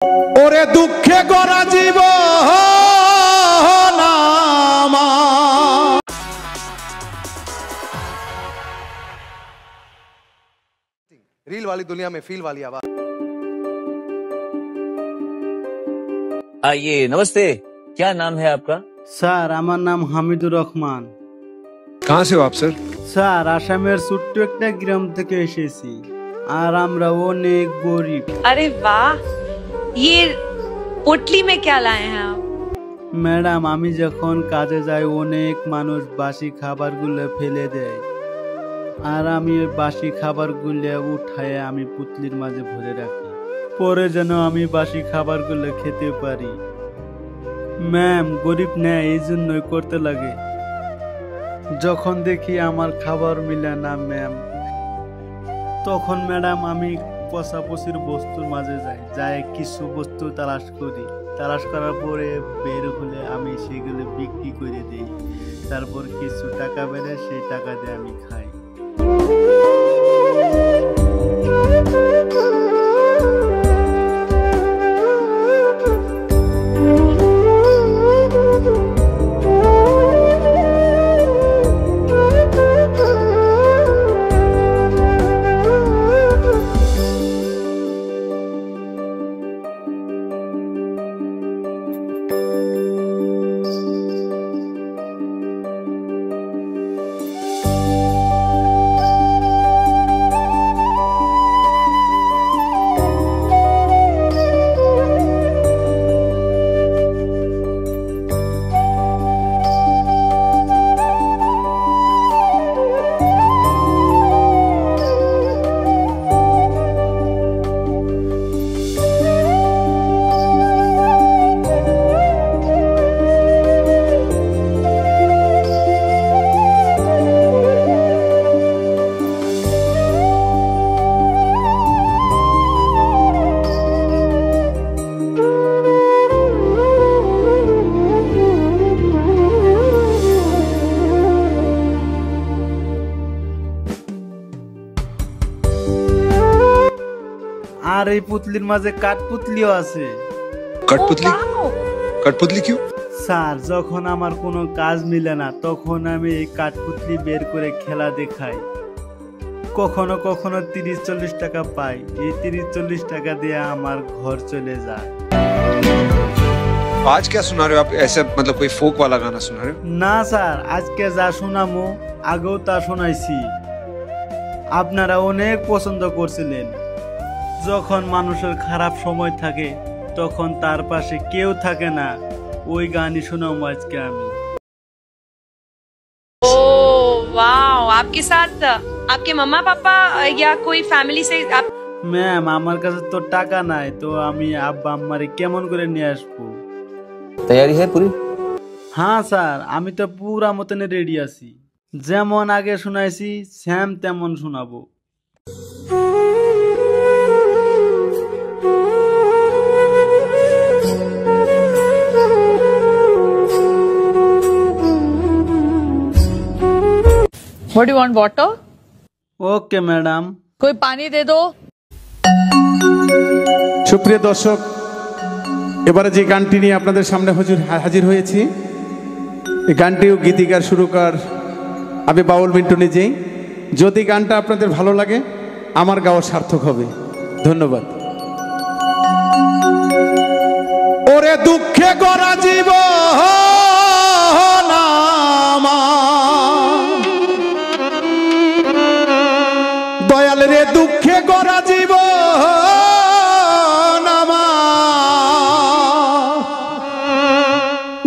ওরে দুঃখে গড়া জীবন আমার। रील वाली दुनिया में फील वाली आवाज। ये नमस्ते, क्या नाम है आपका? স্যার আমার নাম হামিদুর রহমান। कहाँ से हो आप सर? স্যার আসামের ছোট্ট একটা গ্রাম থেকে এসেছি, আর আমরা অনেক গরিব। अरे वाह, ये पोटली में क्या लाए हैं आप? ম্যাডাম আমি যখন কাজে যাই অনেক মানুষ বাসি খাবারগুলো ফেলে দেয়, আর আমি ওই বাসি খাবারগুলো উঠায় আমি পুতলির মাঝে ভরে রাখি, পরে যেন আমি বাসি খাবারগুলো খেতে পারি। ম্যাম গরিব নেয় এই জন্যই করতে লাগে। যখন দেখি আমার খাবার মিলে না ম্যাম, তখন ম্যাডাম আমি পচাপচির বস্তুর মাঝে যাই কিছু বস্তু তালাশ করি, তালাশ করার পরে বের হলে আমি সেগুলো বিক্রি করে দিই, তারপর কিছু টাকা বেড়ে সেই টাকা দিয়ে আমি খাই। আর এই পুতলির মাঝে কাঠপুতলিও আছে। कठपुतली? कठपुतली क्यों? স্যার যখন আমার কোনো কাজ মিলে না তখন আমি এই কাঠপুতলি বের করে খেলা দেখাই, কখনো কখনো 30-40 টাকা পাই, এই 30-40 টাকা দিয়ে আমার ঘর চলে যায়। आज क्या सुना रहे हो आप? ऐसा मतलब कोई फोक वाला गाना सुना रहे हो? না স্যার, আজকে যা শোনামো আগেও তা শোনাইছি, আপনারা অনেক পছন্দ করছিলেন। যখন মানুষের খারাপ সময় থাকে তখন তার পাশে কেউ থাকে না, ওই গানই শোনাবো আজকে আমি। ओह वाह, आपके साथ आपके मम्मा पापा या कोई फैमिली से आप? ম্যাম আমার কাছে তো টাকা নাই, তো আমি আব্বা আম্মারে কেমন করে নিয়ে আসবো? तैयारी है पूरी? হ্যাঁ স্যার, আমি তো পুরা মতন রেডি আছি, যেমন আগে শোনাইছি সেম তেমন শোনাবো। What do you want, water? Okay madam. कोई पानी दे दो। সুপ্রিয় দর্শক, এবারে যে গানটি নিয়ে আপনাদের সামনে হাজির হয়েছি, এই গানটিও গীতিকার সুরকার আমি বাউল মিন্টু নিজেই। যদি গানটা আপনাদের ভালো লাগে আমার গাওয়া সার্থক হবে। ধন্যবাদ। ওরে দুঃখে গড়া জীবন আমার, দয়াল রে দুঃখে গড়া জীবন আমার,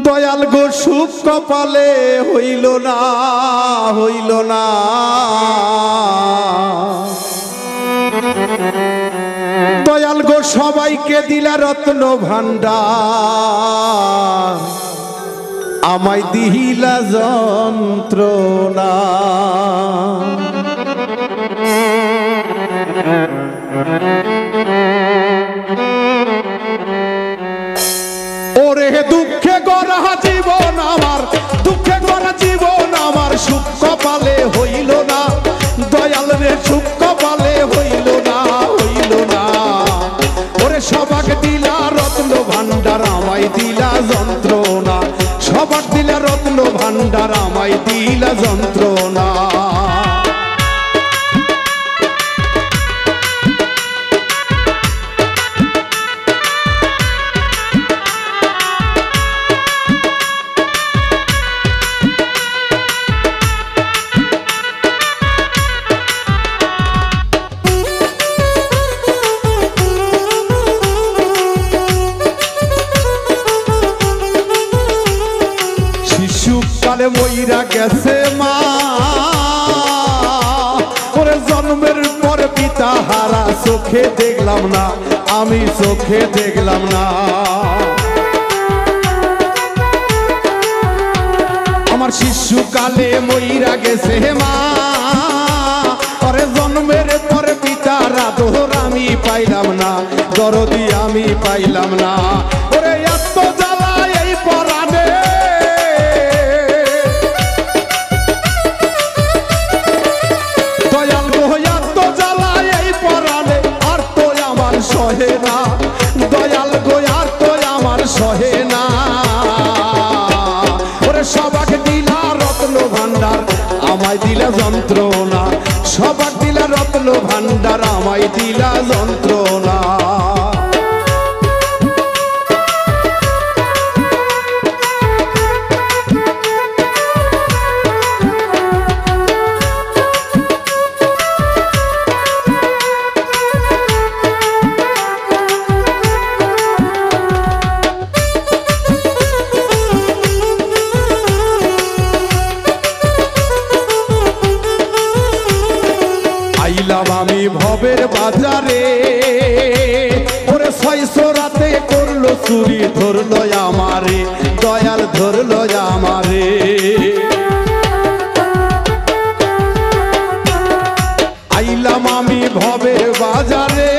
দয়াল গো সুখ কপালে হইল না, হইল না। দয়াল গো সবাইকে দিলা রত্ন ভান্ডার, আমায় দিহিলা যন্ত্রণা। ওরে দুঃখে গড়া জীবন আমার, দুঃখে গড়া জীবন আমার, সুখ কপালে হইল না, দয়াল রে সুখ কপালে হইল না, হইল না। ওরে সবাক দিলা আমায় দিলা যন্ত্রণা, সবার দিলা রত্ন ভান্ডার আমায় দিলা যন্ত্রণা। শিশুকালে মইরা গেছে মা, ওরে জন্মের পর পিতা হারা চোখে দেখলাম না, আমি চোখে দেখলাম না। আমার শিশুকালে মইরা গেছে মা, ওরে জন্মের পর পিতার আদর আমি পাইলাম না, দরদি আমি পাইলাম না। ওরে এত জ্বালা এই পরাণে, দয়াল গো এত জ্বালা এই পরাণে আর তো আমার সহে না, দয়াল গো আর তো আমার সহে না। ওরে সবাক দিলা রত্ন ভান্ডার আমায় দিলা যন্ত্রণা, সবাক দিলা রত্ন ভান্ডার আমায় দিলা যন্ত্রণা। আইলাম আমি ভবের বাজারে, ওরে 600 রাতে করলো চুরি, ধরলো আমারে দয়াল ধরলো আমারে। আইলাম আমি ভবের বাজারে,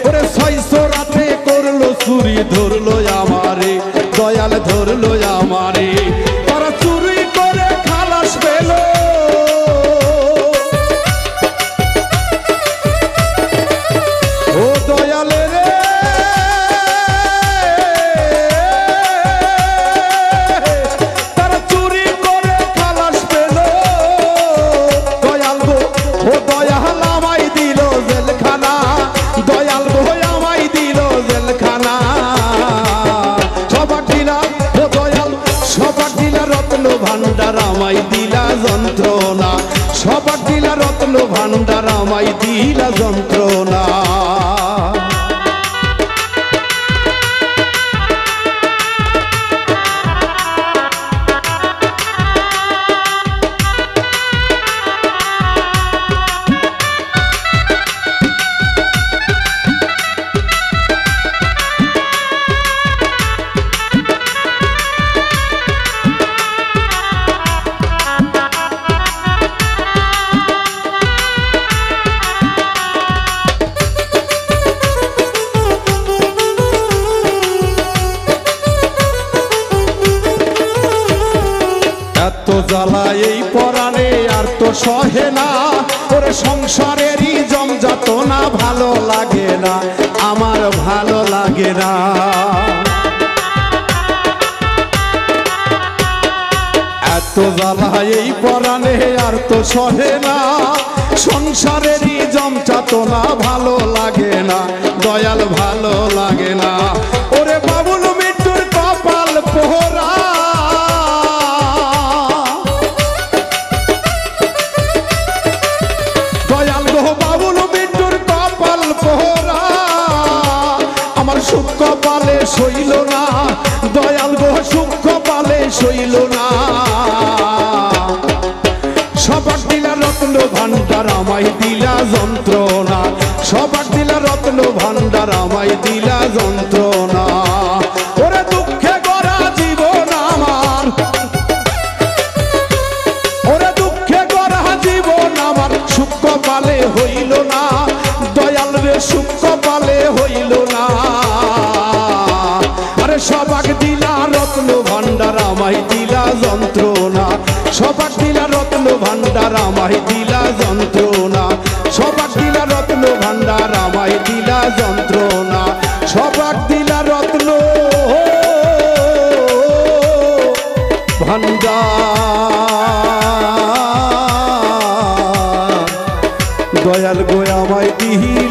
ওরে 600 রাতে করলো চুরি, ধরলো আমারে দয়াল ধরলো আমারে। তারা চুরি করে খালাস পেল, ও দয়ালে রে তারা চুরি করে খালাস পেল, দয়াল গো ও দয়াল আমায় দিল জেলখানা, দয়াল গো আমায় দিল জেলখানা। সবার দিলা ও দয়াল সবার দিলা রত্ন ভান্ডার আমায় দিলা যন্ত্রণা, সবার দিলা রত্ন ভান্ডার আমায় দিলা যন্ত্রণা। এত জ্বালা এই পরাণে আর তো সহে না, ওরে সংসারেরই জমযাতনা ভালো লাগে না, আমার ভালো লাগে না। এত জ্বালা এই পরাণে আর তো সহে না, সংসারেরই জমযাতনা ভালো লাগে না, দয়াল ভালো লাগে না। ওরে বাবুল মৃত্যুর কপাল পোহরা, দয়াল গো বাবুল মৃত্যুর কপাল পোহরা, আমার সুখ কপালে সইল না, দয়াল গো সুখ কপালে সইল না। সবার দিলা রত্ন ভান্ডার আমায় দিলা যন্ত্রণা, সবার দিলা রত্ন ভান্ডার আমায় দিলা যন্ত্রণা। ওরে দুঃখে গড়া জীবন আমার, ওরে দুঃখে গড়া জীবন আমার, সুখ কপালে হইল না, দয়াল রে সুখ কপালে হইল না। আরে সবাক দিলা রত্ন ভান্ডার আমায় দিলা যন্ত্রণা, সবাক দিলা রত্ন ভান্ডার আমায় দিলা যন্ত্রণা, সবাক দিলা রত্ন ভান্ডার আমায় দিলা যন্ত্রণা। দয়াল গো আমায় দিল